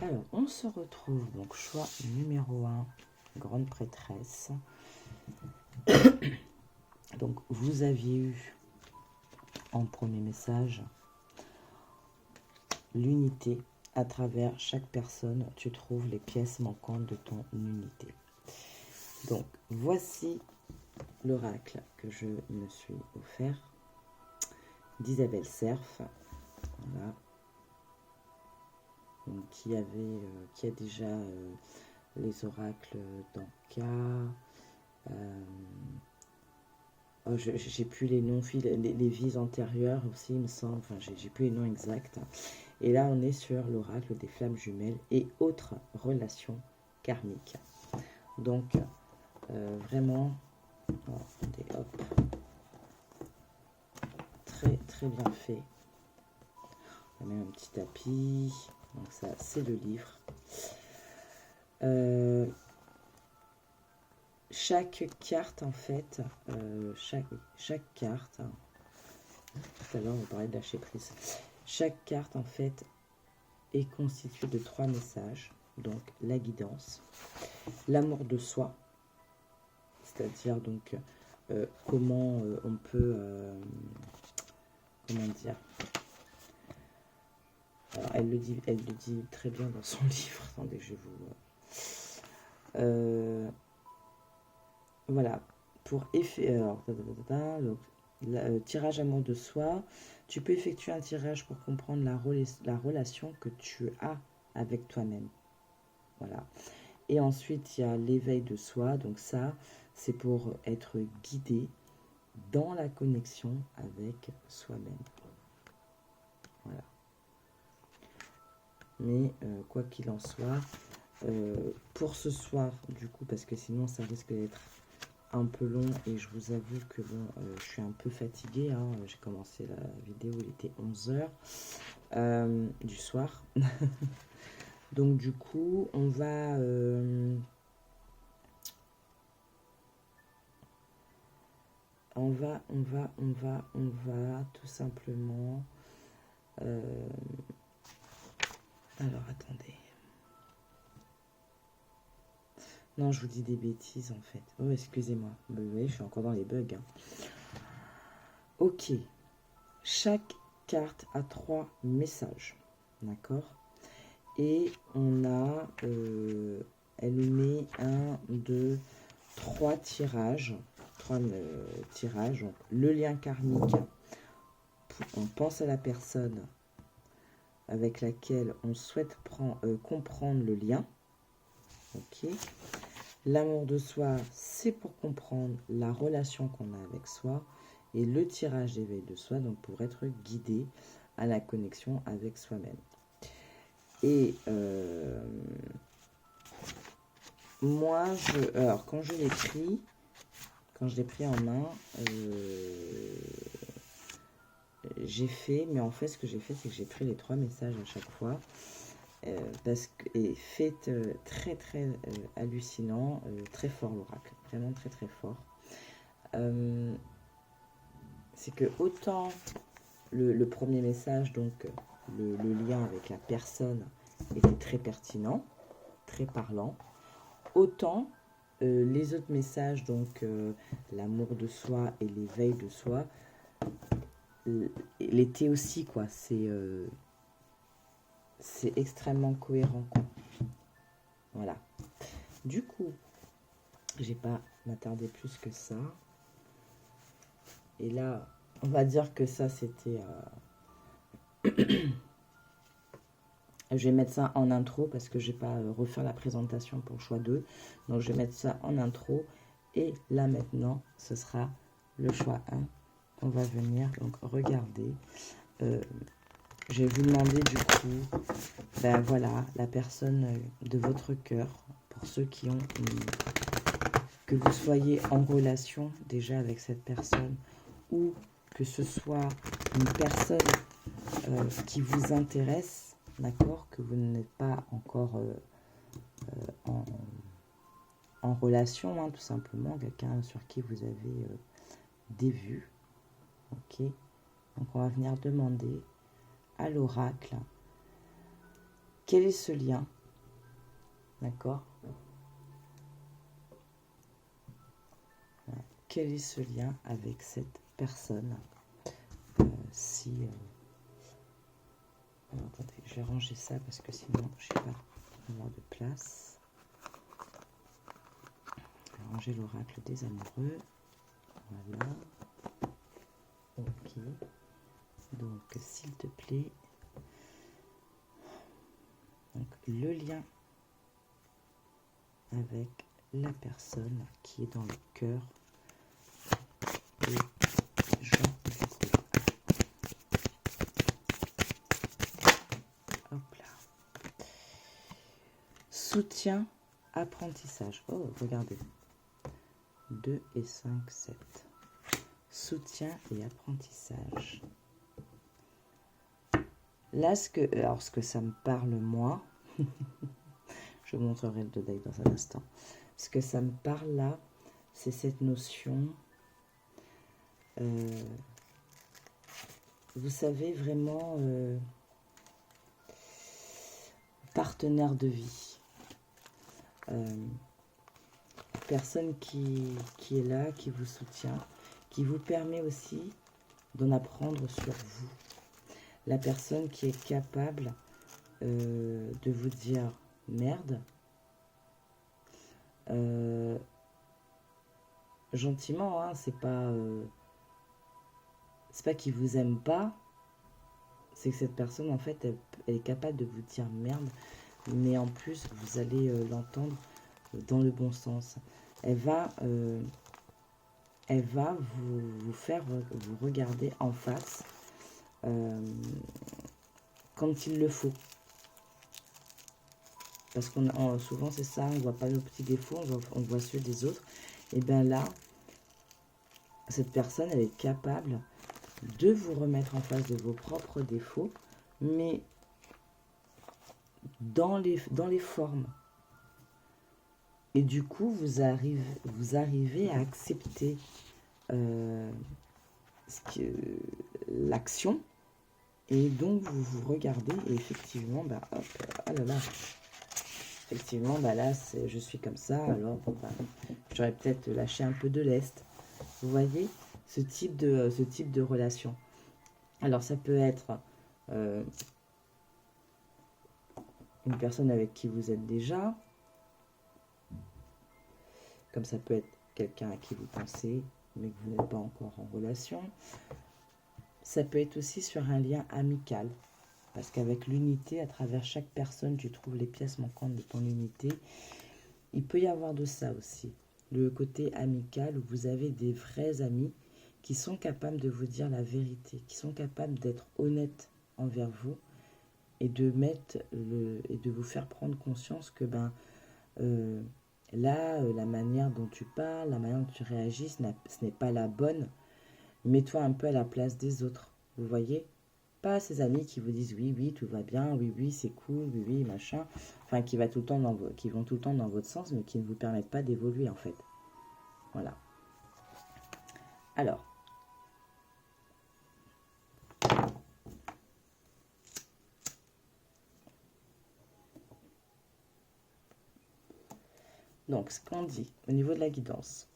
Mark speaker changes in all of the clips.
Speaker 1: Alors, on se retrouve, donc choix numéro 1, grande prêtresse. Donc, vous aviez eu en premier message l'unité. À travers chaque personne, tu trouves les pièces manquantes de ton unité. Donc, voici l'oracle que je me suis offert d'Isabelle Serf. Voilà. Donc, qui a déjà les oracles d'Anka. Oh, j'ai plus les noms, les vies antérieures aussi, il me semble. Enfin, j'ai plus les noms exacts. Et là, on est sur l'oracle des flammes jumelles et autres relations karmiques. Donc, vraiment, oh, attendez, hop, très très bien fait. On a même un petit tapis. Donc ça, c'est le livre. Chaque carte, en fait, chaque carte, tout à l'heure on parlait de lâcher prise, chaque carte, en fait, est constituée de 3 messages. Donc la guidance, l'amour de soi, c'est-à-dire donc comment on peut, comment dire, alors elle le dit très bien dans son livre. Attendez, je vous voilà, pour effet, alors, donc, tirage amour de soi, tu peux effectuer un tirage pour comprendre la relation que tu as avec toi-même. Voilà. Et ensuite, il y a l'éveil de soi. Donc ça, c'est pour être guidé dans la connexion avec soi-même. Voilà. Mais quoi qu'il en soit, pour ce soir, du coup, parce que sinon ça risque d'être un peu long et je vous avoue que bon, je suis un peu fatiguée. Hein. J'ai commencé la vidéo, il était 11h du soir. Donc du coup, on va tout simplement. Alors attendez. Non, je vous dis des bêtises en fait. Oh, excusez-moi. Vous voyez, je suis encore dans les bugs. Hein. Ok. Chaque carte a 3 messages. D'accord. Et on a, elle nous met 1, 2, 3 tirages. 3 tirages. Donc, le lien karmique. On pense à la personne avec laquelle on souhaite comprendre le lien. Ok. L'amour de soi, c'est pour comprendre la relation qu'on a avec soi. Et le tirage d'éveil de soi, donc pour être guidé à la connexion avec soi-même. Et moi, alors quand je l'ai pris, en main, j'ai fait, mais en fait, ce que j'ai fait, c'est que j'ai pris les 3 messages à chaque fois. Parce que, et fait très très hallucinant, très fort l'oracle, vraiment très très fort. C'est que autant le premier message, donc le lien avec la personne, était très pertinent, très parlant, autant les autres messages, donc l'amour de soi et l'éveil de soi, l'étaient aussi, quoi. C'est extrêmement cohérent, quoi. Voilà. Du coup, j'ai pas m'attarder plus que ça. Et là, on va dire que ça, c'était... Je vais mettre ça en intro parce que je vais pas refaire la présentation pour choix 2. Donc, je vais mettre ça en intro. Et là, maintenant, ce sera le choix 1. On va venir donc regarder. Je vais vous demander du coup, ben voilà, la personne de votre cœur, pour ceux qui ont, que vous soyez en relation déjà avec cette personne, ou que ce soit une personne qui vous intéresse, d'accord, que vous n'êtes pas encore en relation, hein, tout simplement, quelqu'un sur qui vous avez des vues, ok. Donc on va venir demander à l'oracle Quel est ce lien? D'accord? Voilà. Quel est ce lien avec cette personne? Alors, attendez, je vais ranger ça parce que sinon, je ne sais pas avoir de place. Je vais ranger l'oracle des amoureux. Voilà. Ok. Donc, s'il te plaît. Donc, le lien avec la personne qui est dans le cœur de Jean Ducrot. Hop là. Soutien, apprentissage. Oh, regardez. 2 et 5, 7. Soutien et apprentissage. Là, ce que ça me parle, moi, je vous montrerai le deck dans un instant. Ce que ça me parle là, c'est cette notion, vous savez, vraiment partenaire de vie. Personne qui est là, qui vous soutient, qui vous permet aussi d'en apprendre sur vous. La personne qui est capable de vous dire merde, gentiment, hein, c'est pas qu'il vous aime pas, c'est que cette personne en fait elle est capable de vous dire merde, mais en plus vous allez l'entendre dans le bon sens. Elle va vous faire vous regarder en face quand il le faut. Parce qu'on souvent c'est ça, on ne voit pas nos petits défauts, on voit ceux des autres. Et bien là, cette personne, elle est capable de vous remettre en face de vos propres défauts, mais dans les formes. Et du coup, vous arrivez à accepter l'action. Et donc, vous vous regardez et effectivement, bah, hop, ah là là. Effectivement, bah là, je suis comme ça, alors bah, j'aurais peut-être lâché un peu de lest. Vous voyez, ce type de relation. Alors, ça peut être une personne avec qui vous êtes déjà, comme ça peut être quelqu'un à qui vous pensez, mais que vous n'êtes pas encore en relation. Ça peut être aussi sur un lien amical. Parce qu'avec l'unité, à travers chaque personne, tu trouves les pièces manquantes de ton unité. Il peut y avoir de ça aussi. Le côté amical où vous avez des vrais amis qui sont capables de vous dire la vérité, qui sont capables d'être honnêtes envers vous et de vous faire prendre conscience que la manière dont tu parles, la manière dont tu réagis, ce n'est pas la bonne. Mets-toi un peu à la place des autres. Vous voyez ? Pas ces amis qui vous disent oui, oui, tout va bien, oui, oui, c'est cool, oui, oui, machin. Enfin, qui vont tout le temps dans votre sens, mais qui ne vous permettent pas d'évoluer, en fait. Voilà. Alors. Donc, ce qu'on dit au niveau de la guidance,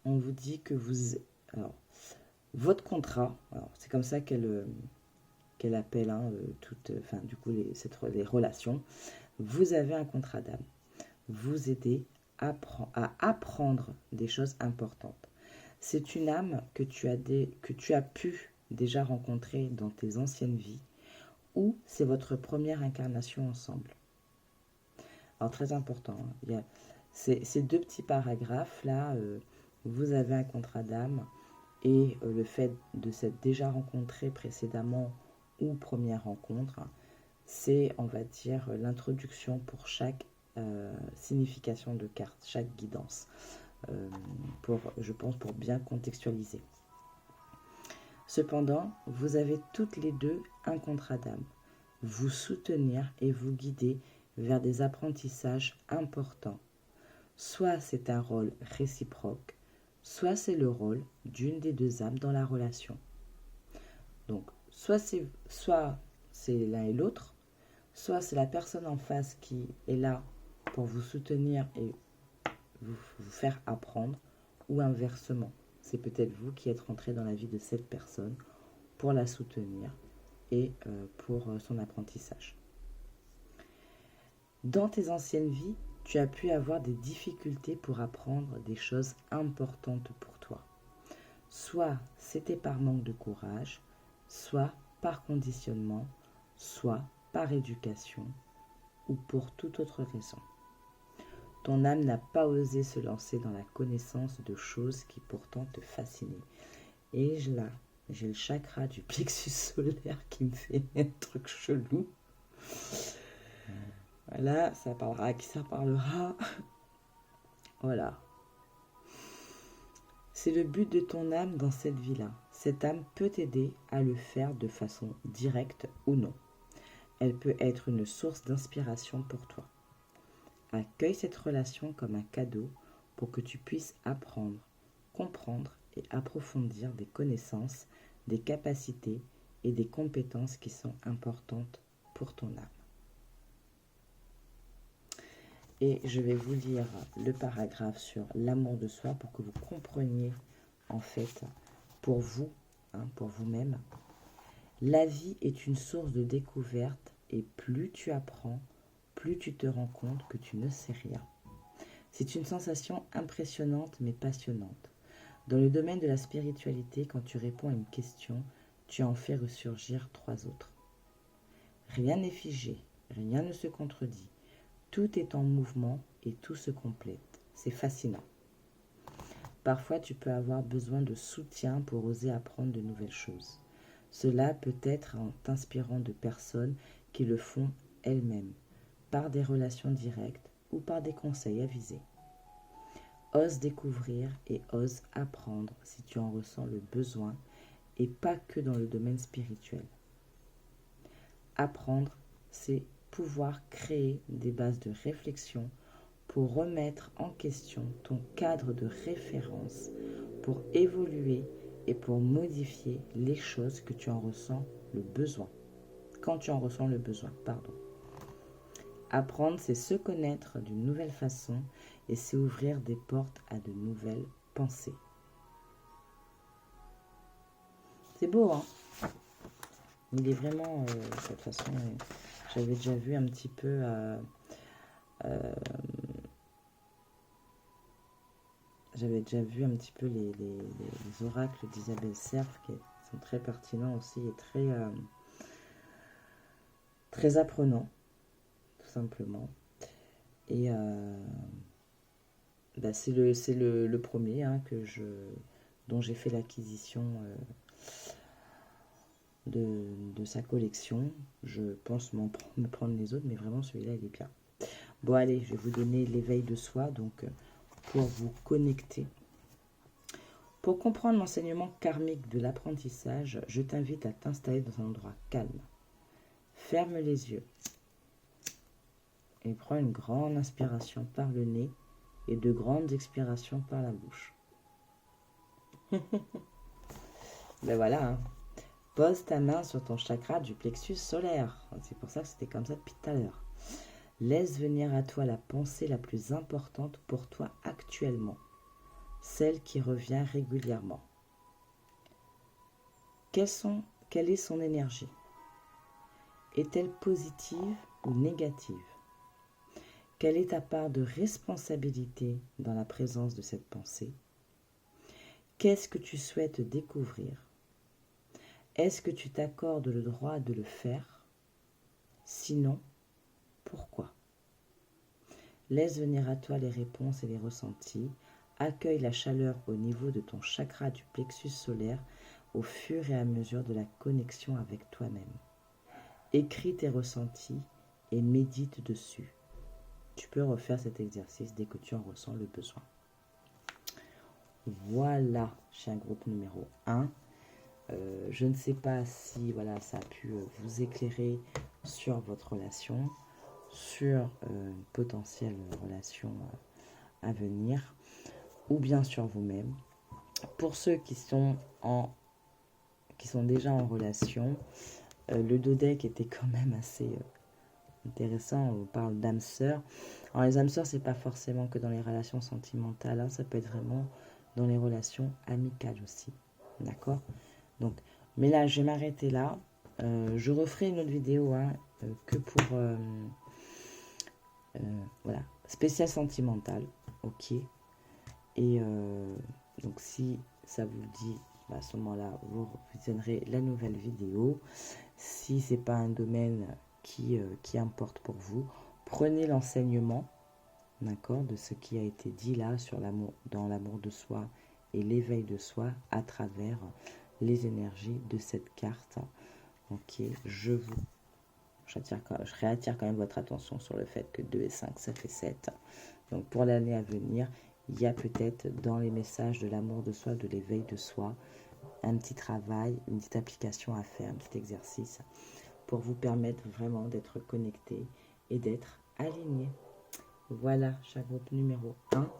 Speaker 1: on vous dit que alors, votre contrat, c'est comme ça qu'elle appelle les relations. Vous avez un contrat d'âme. Vous aidez à apprendre des choses importantes. C'est une âme que tu as pu déjà rencontrer dans tes anciennes vies ou c'est votre première incarnation ensemble. Alors très important, hein, il y a ces deux petits paragraphes là, vous avez un contrat d'âme et le fait de s'être déjà rencontré précédemment ou première rencontre, c'est, on va dire, l'introduction pour chaque signification de carte, chaque guidance, je pense pour bien contextualiser. Cependant, vous avez toutes les deux un contrat d'âme, vous soutenir et vous guider vers des apprentissages importants. Soit c'est un rôle réciproque, soit c'est le rôle d'une des deux âmes dans la relation. Donc, soit c'est l'un et l'autre, Soit c'est la personne en face qui est là pour vous soutenir et vous faire apprendre, ou inversement. C'est peut-être vous qui êtes rentré dans la vie de cette personne pour la soutenir et pour son apprentissage. Dans tes anciennes vies, tu as pu avoir des difficultés pour apprendre des choses importantes pour toi. Soit c'était par manque de courage, soit par conditionnement, soit par éducation ou pour toute autre raison. Ton âme n'a pas osé se lancer dans la connaissance de choses qui pourtant te fascinaient. Et là, j'ai le chakra du plexus solaire qui me fait un truc chelou. Voilà, ça parlera à qui ça parlera. Voilà. C'est le but de ton âme dans cette vie-là. Cette âme peut t'aider à le faire de façon directe ou non. Elle peut être une source d'inspiration pour toi. Accueille cette relation comme un cadeau pour que tu puisses apprendre, comprendre et approfondir des connaissances, des capacités et des compétences qui sont importantes pour ton âme. Et je vais vous lire le paragraphe sur l'amour de soi pour que vous compreniez en fait pour vous, pour vous-même. La vie est une source de découverte et plus tu apprends, plus tu te rends compte que tu ne sais rien. C'est une sensation impressionnante mais passionnante. Dans le domaine de la spiritualité, quand tu réponds à une question, tu en fais ressurgir 3 autres. Rien n'est figé, rien ne se contredit. Tout est en mouvement et tout se complète. C'est fascinant. Parfois, tu peux avoir besoin de soutien pour oser apprendre de nouvelles choses. Cela peut être en t'inspirant de personnes qui le font elles-mêmes, par des relations directes ou par des conseils avisés. Ose découvrir et ose apprendre si tu en ressens le besoin et pas que dans le domaine spirituel. Apprendre, c'est pouvoir créer des bases de réflexion pour remettre en question ton cadre de référence, pour évoluer et pour modifier les choses que tu en ressens le besoin. Quand tu en ressens le besoin, pardon. Apprendre, c'est se connaître d'une nouvelle façon et c'est ouvrir des portes à de nouvelles pensées. C'est beau, hein? Il est vraiment, de toute façon, j'avais déjà vu un petit peu... J'avais déjà vu un petit peu les oracles d'Isabelle Serre qui sont très pertinents aussi et très apprenants, tout simplement. Et c'est le premier dont j'ai fait l'acquisition de sa collection. Je pense me prendre les autres, mais vraiment celui-là il est bien. Bon allez, je vais vous donner l'éveil de soi, donc pour vous connecter. Pour comprendre l'enseignement karmique de l'apprentissage, je t'invite à t'installer dans un endroit calme. Ferme les yeux et prends une grande inspiration par le nez et de grandes expirations par la bouche. Ben voilà, hein. Pose ta main sur ton chakra du plexus solaire. C'est pour ça que c'était comme ça depuis tout à l'heure. Laisse venir à toi la pensée la plus importante pour toi actuellement, celle qui revient régulièrement. Quelle est son énergie? Est-elle positive ou négative? Quelle est ta part de responsabilité dans la présence de cette pensée? Qu'est-ce que tu souhaites découvrir? Est-ce que tu t'accordes le droit de le faire? Sinon, pourquoi? Laisse venir à toi les réponses et les ressentis. Accueille la chaleur au niveau de ton chakra du plexus solaire au fur et à mesure de la connexion avec toi-même. Écris tes ressentis et médite dessus. Tu peux refaire cet exercice dès que tu en ressens le besoin. Voilà, chien groupe numéro 1. Je ne sais pas si ça a pu vous éclairer sur votre relation, sur une potentielle relation à venir, ou bien sur vous-même. Pour ceux qui sont déjà en relation, le dos deck était quand même assez intéressant, on parle d'âme sœur. Alors les âmes sœurs, c'est pas forcément que dans les relations sentimentales, hein, ça peut être vraiment dans les relations amicales aussi. D'accord? Donc, mais là, je vais m'arrêter là. Je referai une autre vidéo hein, que pour voilà, spécial sentimental. Ok. Et donc si ça vous dit, bah, à ce moment-là, vous visionnerez la nouvelle vidéo. Si c'est pas un domaine qui importe pour vous, prenez l'enseignement, d'accord, de ce qui a été dit là sur l'amour, dans l'amour de soi et l'éveil de soi à travers les énergies de cette carte. Ok, je réattire quand même votre attention sur le fait que 2 et 5, ça fait 7. Donc pour l'année à venir, il y a peut-être dans les messages de l'amour de soi, de l'éveil de soi, un petit travail, une petite application à faire, un petit exercice pour vous permettre vraiment d'être connecté et d'être aligné. Voilà, chaque groupe numéro 1.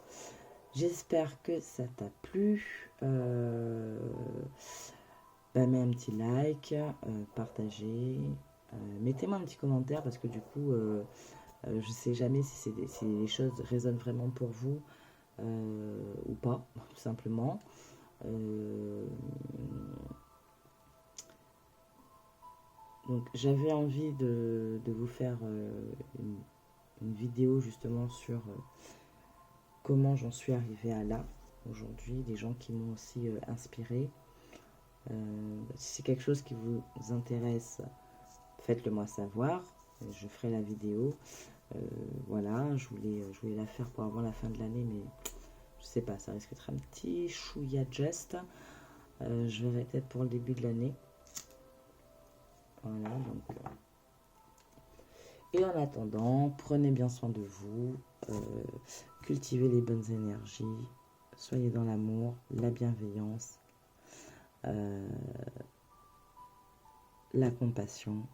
Speaker 1: J'espère que ça t'a plu. Mets un petit like, partagez, mettez-moi un petit commentaire parce que du coup, je ne sais jamais si les choses résonnent vraiment pour vous ou pas, tout simplement. Donc j'avais envie de vous faire une vidéo justement sur comment j'en suis arrivée à là aujourd'hui, des gens qui m'ont aussi inspiré. Si c'est quelque chose qui vous intéresse, faites-le moi savoir, je ferai la vidéo. Voilà, je voulais la faire pour avant la fin de l'année, mais je sais pas, ça risque d'être un petit chouïa just. Je verrai peut-être pour le début de l'année. Voilà, donc. Et en attendant, prenez bien soin de vous, cultivez les bonnes énergies, soyez dans l'amour, la bienveillance, la compassion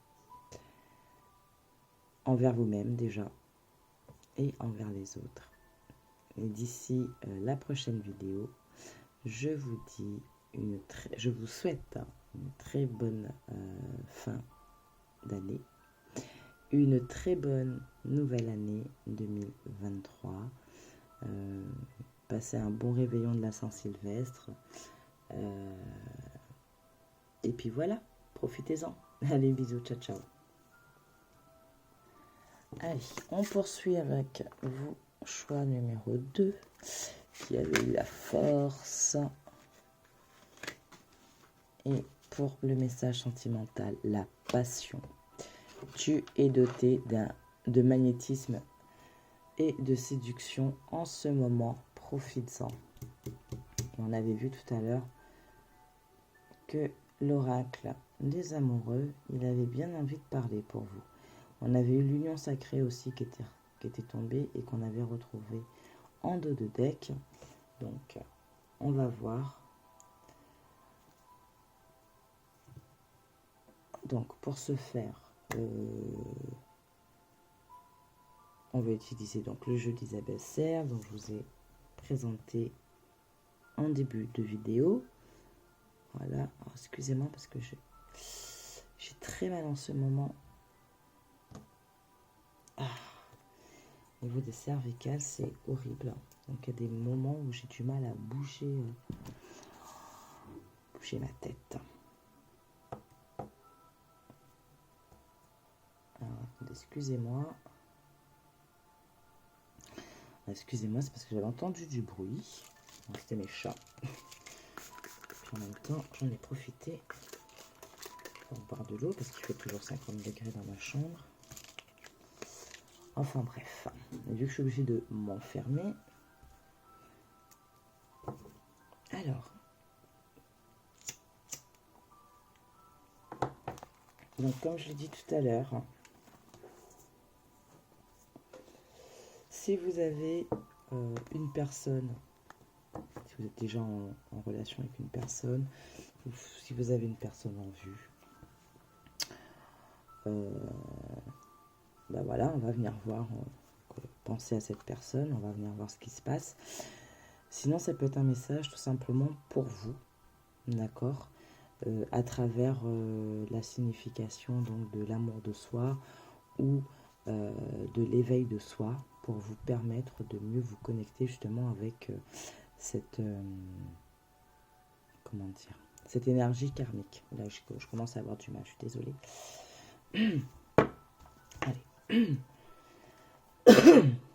Speaker 1: envers vous-même déjà et envers les autres. Et d'ici la prochaine vidéo, je vous souhaite une très bonne fin d'année, une très bonne nouvelle année 2023. Passez un bon réveillon de la Saint-Sylvestre. Et puis voilà, profitez-en. Allez, bisous, ciao, ciao. Allez, on poursuit avec vos choix numéro 2, qui avait eu la force. Et pour le message sentimental, la passion. Tu es doté de magnétisme et de séduction en ce moment. Profites-en. On avait vu tout à l'heure que l'oracle des amoureux, il avait bien envie de parler pour vous. On avait eu l'union sacrée aussi qui était tombée et qu'on avait retrouvé en dos de deck. Donc, on va voir. Donc, pour ce faire, on va utiliser donc le jeu d'Isabelle Serre, dont je vous ai présenté en début de vidéo. Voilà, excusez-moi parce que j'ai très mal en ce moment. Au niveau des cervicales, c'est horrible. Donc il y a des moments où j'ai du mal à bouger ma tête. Alors, excusez-moi. Excusez-moi, c'est parce que j'avais entendu du bruit. C'était mes chats. Puis en même temps, j'en ai profité pour boire de l'eau parce qu'il fait toujours 50 degrés dans ma chambre. Enfin bref, vu que je suis obligée de m'enfermer. Alors, donc comme je l'ai dit tout à l'heure, si vous avez une personne, si vous êtes déjà en relation avec une personne, ou si vous avez une personne en vue, ben voilà, on va venir voir, penser à cette personne, on va venir voir ce qui se passe. Sinon, ça peut être un message tout simplement pour vous, d'accord, à travers la signification donc de l'amour de soi ou de l'éveil de soi pour vous permettre de mieux vous connecter justement avec cette, comment dire, cette énergie karmique. Là, je commence à avoir du mal, je suis désolée. Allez.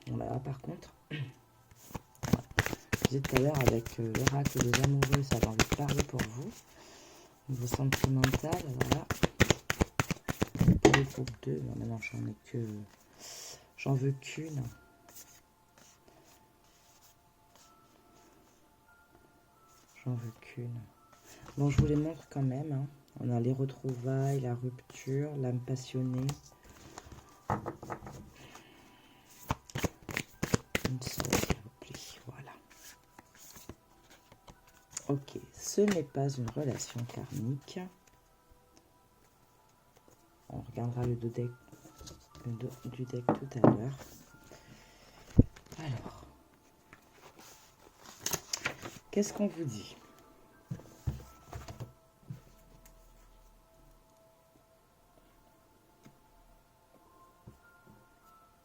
Speaker 1: Bon, là, par contre, je disais tout à l'heure avec l'oracle des amoureux, ça avait envie de parler pour vous. Niveau sentimental, alors là, pour le groupe 2, non, maintenant j'en veux qu'une. J'en veux qu'une. Bon, je vous les montre quand même. Hein. On a les retrouvailles, la rupture, l'âme passionnée. Une seule, s'il vous plaît. Voilà. Ok, ce n'est pas une relation karmique. On regardera le dos du deck tout à l'heure. Alors, qu'est-ce qu'on vous dit?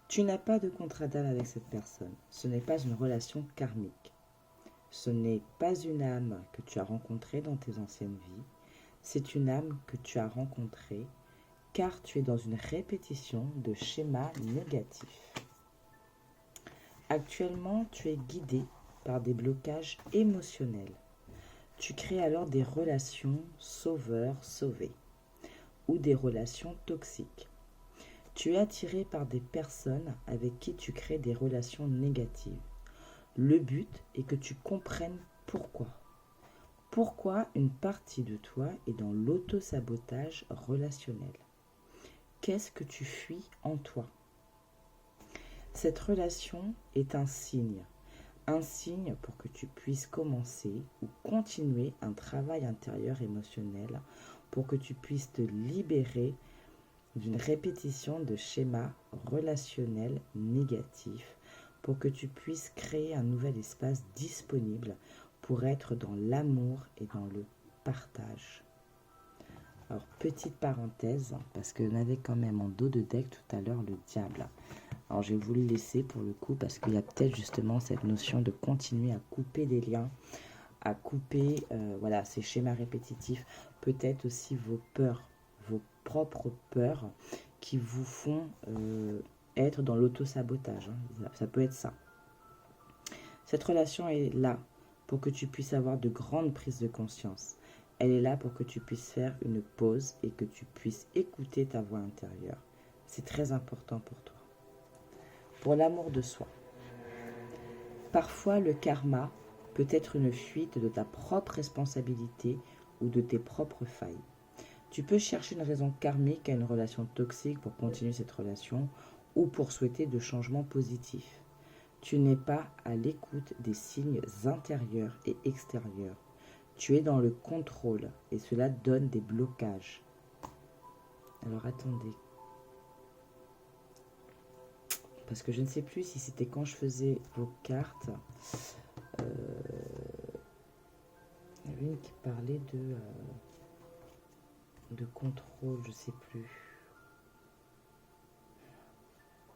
Speaker 1: Tu n'as pas de contrat d'âme avec cette personne. Ce n'est pas une relation karmique. Ce n'est pas une âme que tu as rencontrée dans tes anciennes vies. C'est une âme que tu as rencontrée car tu es dans une répétition de schémas négatifs. Actuellement, tu es guidé par des blocages émotionnels. Tu crées alors des relations sauveur-sauvé ou des relations toxiques. Tu es attiré par des personnes avec qui tu crées des relations négatives. Le but est que tu comprennes pourquoi. Pourquoi une partie de toi est dans l'auto-sabotage relationnel. Qu'est-ce que tu fuis en toi? Cette relation est un signe pour que tu puisses commencer ou continuer un travail intérieur émotionnel, pour que tu puisses te libérer d'une répétition de schémas relationnels négatifs, pour que tu puisses créer un nouvel espace disponible pour être dans l'amour et dans le partage. Alors, petite parenthèse, parce que on avait quand même en dos de deck tout à l'heure le diable. Alors, je vais vous le laisser pour le coup, parce qu'il y a peut-être justement cette notion de continuer à couper des liens, à couper voilà, ces schémas répétitifs, peut-être aussi vos peurs, vos propres peurs qui vous font être dans l'auto-sabotage. Hein. Ça peut être ça. Cette relation est là pour que tu puisses avoir de grandes prises de conscience. Elle est là pour que tu puisses faire une pause et que tu puisses écouter ta voix intérieure. C'est très important pour toi. Pour l'amour de soi. Parfois, le karma peut être une fuite de ta propre responsabilité ou de tes propres failles. Tu peux chercher une raison karmique à une relation toxique pour continuer cette relation ou pour souhaiter de changements positifs. Tu n'es pas à l'écoute des signes intérieurs et extérieurs. Tu es dans le contrôle et cela donne des blocages. Alors attendez. Parce que je ne sais plus si c'était quand je faisais vos cartes. Il y avait une qui parlait de contrôle, je ne sais plus.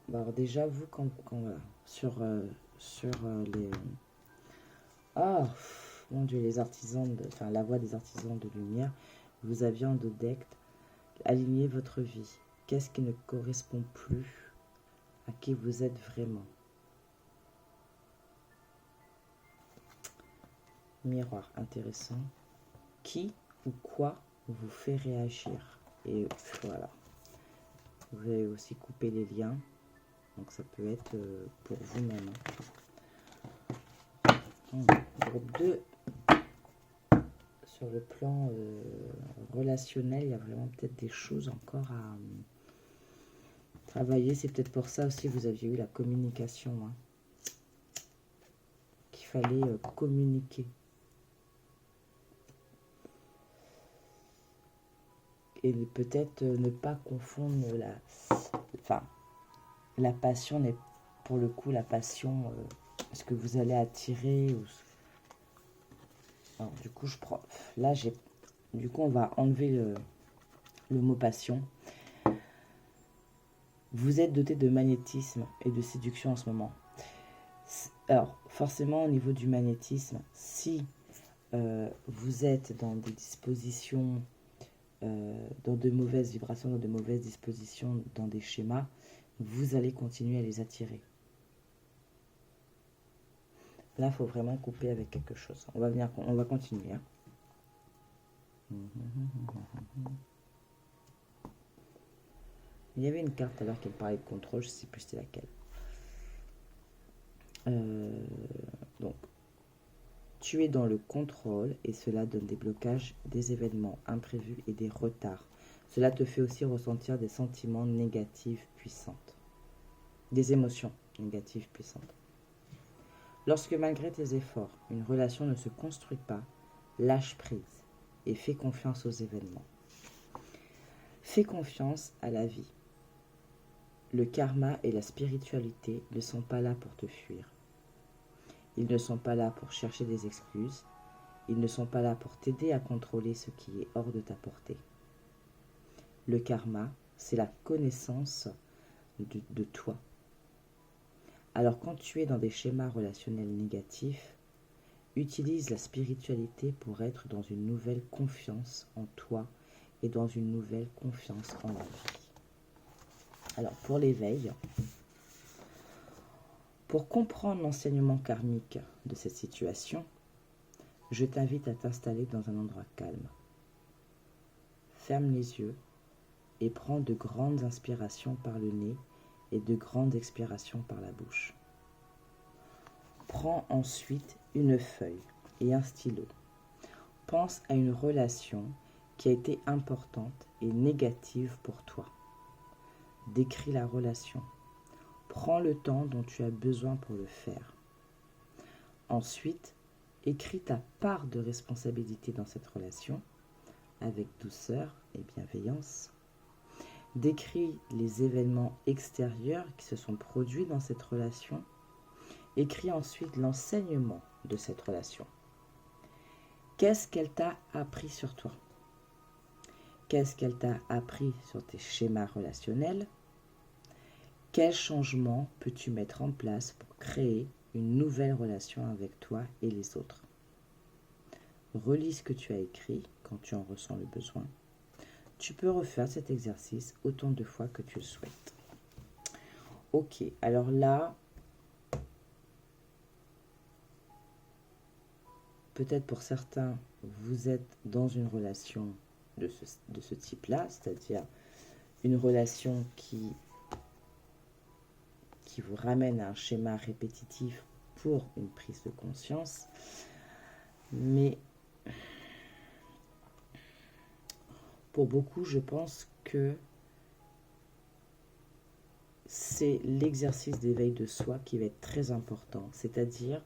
Speaker 1: Bon, alors déjà, vous, quand voilà, sur les... Oh, mon Dieu, les artisans, enfin la voix des artisans de lumière, vous aviez en deck, aligner votre vie. Qu'est-ce qui ne correspond plus à qui vous êtes vraiment? Miroir, intéressant. Qui ou quoi vous fait réagir? Et voilà. Vous avez aussi coupé les liens. Donc ça peut être pour vous-même. Groupe 2. Sur le plan relationnel, il y a vraiment peut-être des choses encore à travailler. C'est peut-être pour ça aussi que vous aviez eu la communication. Hein, qu'il fallait communiquer. Et peut-être ne pas confondre la passion n'est pour le coup la passion, ce que vous allez attirer. Alors, du coup, on va enlever le mot passion. Vous êtes doté de magnétisme et de séduction en ce moment. Alors, forcément, au niveau du magnétisme, si vous êtes dans des dispositions, dans de mauvaises vibrations, dans de mauvaises dispositions, dans des schémas, vous allez continuer à les attirer. Là, il faut vraiment couper avec quelque chose. On va continuer. Hein. Il y avait une carte alors qui me parlait de contrôle, je ne sais plus c'était laquelle. Donc, tu es dans le contrôle et cela donne des blocages, des événements imprévus et des retards. Cela te fait aussi ressentir des sentiments négatifs puissantes. Des émotions négatives puissantes. Lorsque malgré tes efforts, une relation ne se construit pas, lâche prise et fais confiance aux événements. Fais confiance à la vie. Le karma et la spiritualité ne sont pas là pour te fuir. Ils ne sont pas là pour chercher des excuses. Ils ne sont pas là pour t'aider à contrôler ce qui est hors de ta portée. Le karma, c'est la connaissance de toi. Alors quand tu es dans des schémas relationnels négatifs, utilise la spiritualité pour être dans une nouvelle confiance en toi et dans une nouvelle confiance en la vie. Alors pour l'éveil, pour comprendre l'enseignement karmique de cette situation, je t'invite à t'installer dans un endroit calme. Ferme les yeux et prends de grandes inspirations par le nez et de grandes expirations par la bouche. Prends ensuite une feuille et un stylo. Pense à une relation qui a été importante et négative pour toi. Décris la relation. Prends le temps dont tu as besoin pour le faire. Ensuite, écris ta part de responsabilité dans cette relation avec douceur et bienveillance. Décris les événements extérieurs qui se sont produits dans cette relation. Écris ensuite l'enseignement de cette relation. Qu'est-ce qu'elle t'a appris sur toi? Qu'est-ce qu'elle t'a appris sur tes schémas relationnels? Quels changements peux-tu mettre en place pour créer une nouvelle relation avec toi et les autres? Relis ce que tu as écrit quand tu en ressens le besoin. Tu peux refaire cet exercice autant de fois que tu le souhaites. Ok, alors là, peut-être pour certains, vous êtes dans une relation de ce type-là, c'est-à-dire une relation qui vous ramène à un schéma répétitif pour une prise de conscience. Mais pour beaucoup, je pense que c'est l'exercice d'éveil de soi qui va être très important. C'est-à-dire,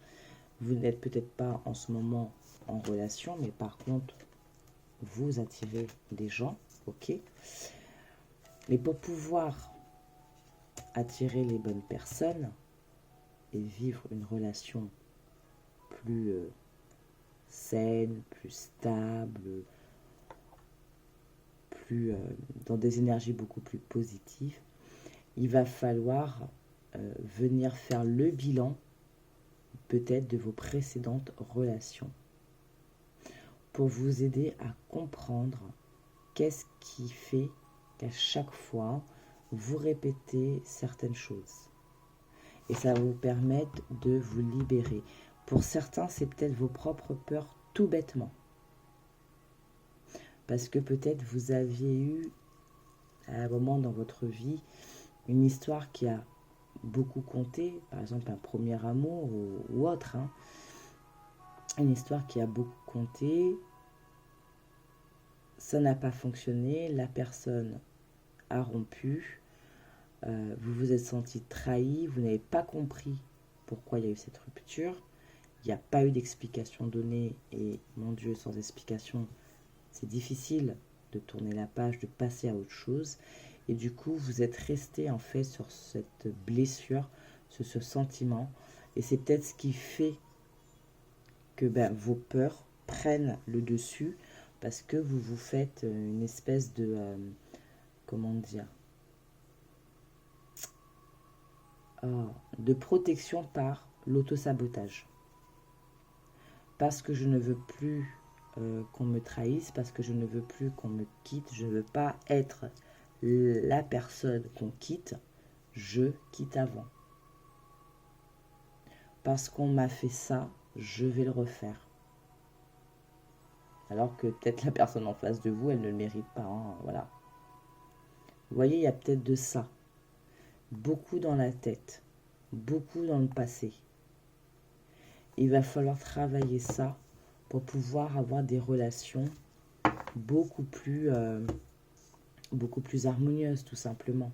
Speaker 1: vous n'êtes peut-être pas en ce moment en relation, mais par contre, vous attirez des gens, ok? Mais pour pouvoir attirer les bonnes personnes et vivre une relation plus saine, plus stable, plus dans des énergies beaucoup plus positives, il va falloir venir faire le bilan peut-être de vos précédentes relations pour vous aider à comprendre qu'est-ce qui fait qu'à chaque fois vous répétez certaines choses. Et ça va vous permettre de vous libérer. Pour certains, c'est peut-être vos propres peurs tout bêtement. Parce que peut-être vous aviez eu, à un moment dans votre vie, une histoire qui a beaucoup compté, par exemple un premier amour ou autre. Hein. Une histoire qui a beaucoup compté, ça n'a pas fonctionné, la personne a rompu, vous vous êtes senti trahi, vous n'avez pas compris pourquoi il y a eu cette rupture, il n'y a pas eu d'explication donnée et mon Dieu, sans explication, c'est difficile de tourner la page, de passer à autre chose et du coup vous êtes resté en fait sur cette blessure, sur ce sentiment et c'est peut-être ce qui fait que vos peurs prennent le dessus parce que vous vous faites une espèce de comment dire, de protection par l'autosabotage. Parce que je ne veux plus qu'on me trahisse, parce que je ne veux plus qu'on me quitte, je ne veux pas être la personne qu'on quitte, je quitte avant. Parce qu'on m'a fait ça, je vais le refaire. Alors que peut-être la personne en face de vous, elle ne le mérite pas. Hein, voilà. Vous voyez, il y a peut-être de ça. Beaucoup dans la tête. Beaucoup dans le passé. Il va falloir travailler ça pour pouvoir avoir des relations beaucoup plus harmonieuses, tout simplement.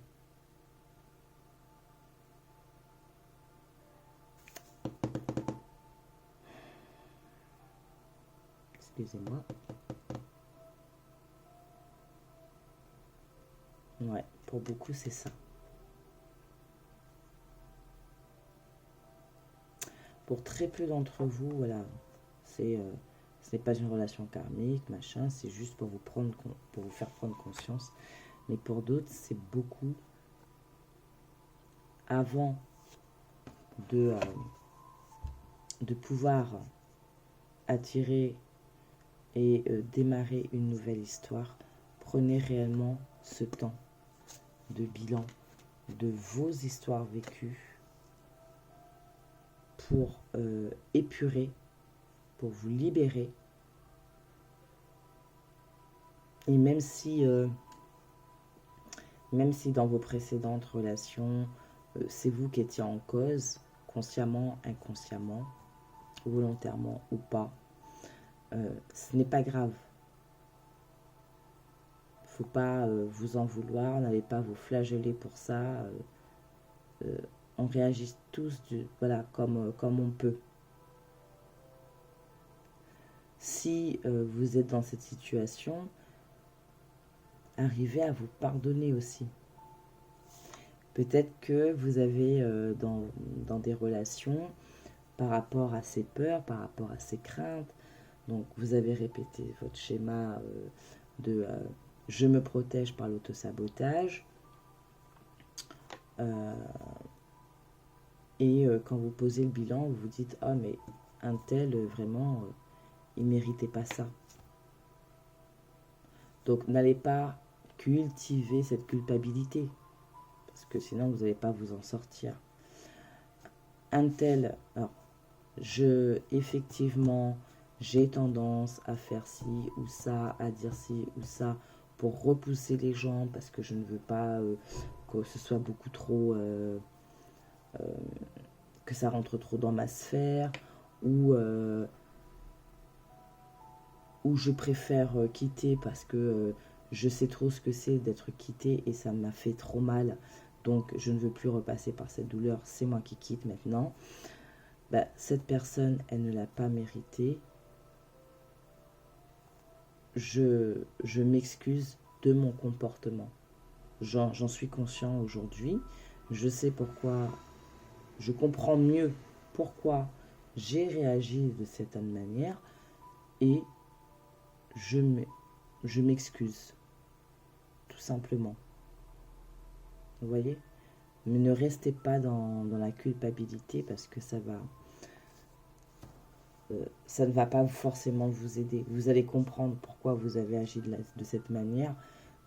Speaker 1: Excusez-moi. Ouais, pour beaucoup, c'est ça. Pour très peu d'entre vous, voilà, ce n'est pas une relation karmique, machin, c'est juste pour vous faire prendre conscience. Mais pour d'autres, c'est beaucoup avant de pouvoir attirer et démarrer une nouvelle histoire. Prenez réellement ce temps de bilan de vos histoires vécues pour épurer, pour vous libérer. Et même si dans vos précédentes relations, c'est vous qui étiez en cause, consciemment, inconsciemment, volontairement ou pas, ce n'est pas grave. Faut pas vous en vouloir, n'allez pas vous flageller pour ça. On réagit tous voilà, comme on peut. Si vous êtes dans cette situation, arrivez à vous pardonner aussi. Peut-être que vous avez dans des relations, par rapport à ces peurs, par rapport à ces craintes, donc vous avez répété votre schéma de je me protège par l'autosabotage. Et quand vous posez le bilan, vous vous dites « Ah, mais un tel, vraiment, il ne méritait pas ça. » Donc, n'allez pas cultiver cette culpabilité, parce que sinon, vous n'allez pas vous en sortir. Un tel, alors, effectivement, j'ai tendance à faire ci ou ça, à dire ci ou ça, pour repousser les gens, parce que je ne veux pas que ce soit beaucoup trop... que ça rentre trop dans ma sphère, ou je préfère quitter parce que je sais trop ce que c'est d'être quitté et ça m'a fait trop mal, donc je ne veux plus repasser par cette douleur, c'est moi qui quitte maintenant. Bah, cette personne, elle ne l'a pas mérité. Je m'excuse de mon comportement. J'en suis conscient aujourd'hui. Je sais pourquoi, je comprends mieux pourquoi j'ai réagi de cette manière et je m'excuse, tout simplement. Vous voyez? Mais ne restez pas dans la culpabilité parce que ça ne va pas forcément vous aider. Vous allez comprendre pourquoi vous avez agi de cette manière,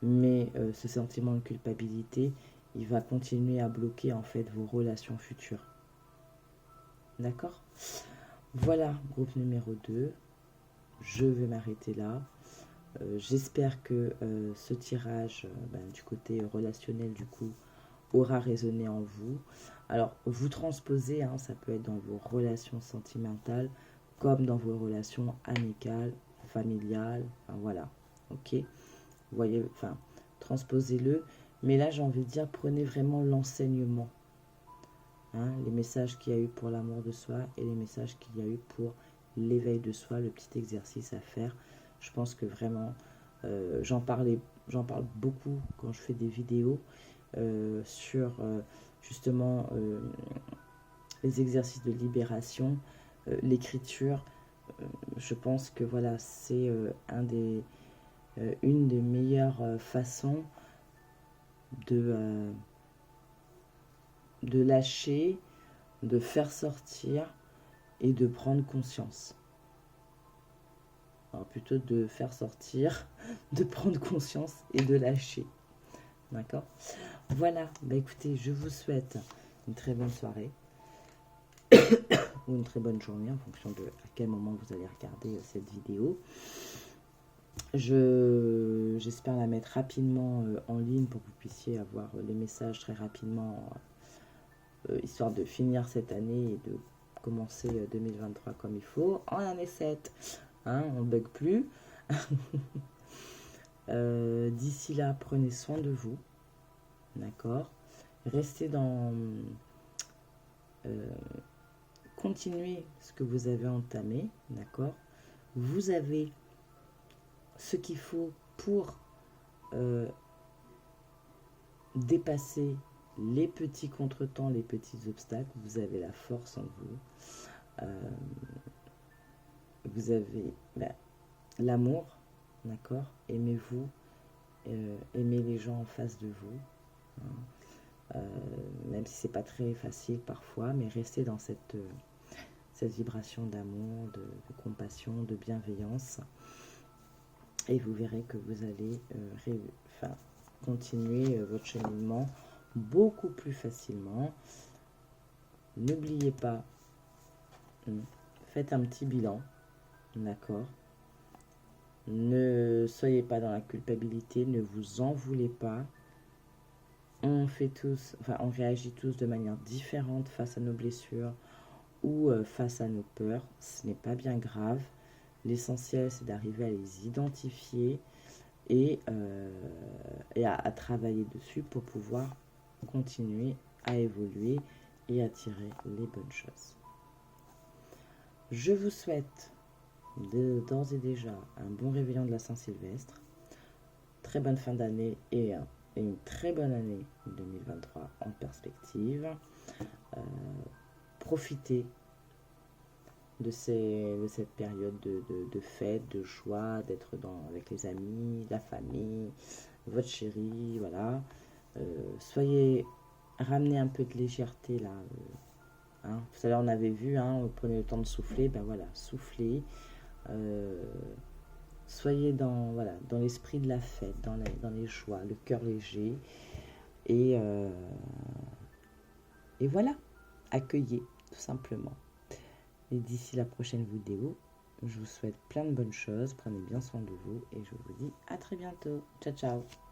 Speaker 1: mais ce sentiment de culpabilité, il va continuer à bloquer en fait vos relations futures. D'accord? Voilà, groupe numéro 2. Je vais m'arrêter là. J'espère que ce tirage du côté relationnel du coup aura résonné en vous. Alors vous transposez, hein, ça peut être dans vos relations sentimentales comme dans vos relations amicales, familiales, enfin, voilà, ok, vous voyez, enfin transposez-le, mais là j'ai envie de dire prenez vraiment l'enseignement, hein, les messages qu'il y a eu pour l'amour de soi et les messages qu'il y a eu pour l'éveil de soi, le petit exercice à faire. Je pense que vraiment, j'en parle beaucoup quand je fais des vidéos sur justement les exercices de libération, l'écriture. Je pense que voilà, c'est une des meilleures façons de lâcher, de faire sortir et de prendre conscience. Alors plutôt de faire sortir, de prendre conscience et de lâcher. D'accord? Voilà, bah écoutez, je vous souhaite une très bonne soirée ou une très bonne journée en fonction de à quel moment vous allez regarder cette vidéo. J'espère la mettre rapidement en ligne pour que vous puissiez avoir les messages très rapidement, histoire de finir cette année et de commencer 2023 comme il faut. En année 7, hein, on ne bug plus. D'ici là, prenez soin de vous. D'accord? Restez dans... continuez ce que vous avez entamé. D'accord? Vous avez ce qu'il faut pour dépasser les petits contretemps, les petits obstacles. Vous avez la force en vous. Vous avez l'amour, d'accord? Aimez-vous, aimez les gens en face de vous. Hein. Même si c'est pas très facile parfois, mais restez dans cette vibration d'amour, de compassion, de bienveillance. Et vous verrez que vous allez continuer votre cheminement beaucoup plus facilement. N'oubliez pas, faites un petit bilan, d'accord? Ne soyez pas dans la culpabilité, ne vous en voulez pas. On réagit tous de manière différente face à nos blessures ou face à nos peurs. Ce n'est pas bien grave. L'essentiel, c'est d'arriver à les identifier et à travailler dessus pour pouvoir continuer à évoluer et attirer les bonnes choses. Je vous souhaite d'ores et déjà un bon réveillon de la Saint-Sylvestre, très bonne fin d'année et une très bonne année 2023 en perspective. Profitez de cette période de fête, de joie, d'être avec les amis, la famille, votre chéri, voilà. Ramenez un peu de légèreté là. Hein. Tout à l'heure on avait vu, hein, prenez le temps de souffler, ben voilà, soufflez. Soyez dans l'esprit de la fête, dans les joies, le cœur léger. Et voilà, accueillez tout simplement. Et d'ici la prochaine vidéo, je vous souhaite plein de bonnes choses. Prenez bien soin de vous et je vous dis à très bientôt. Ciao, ciao.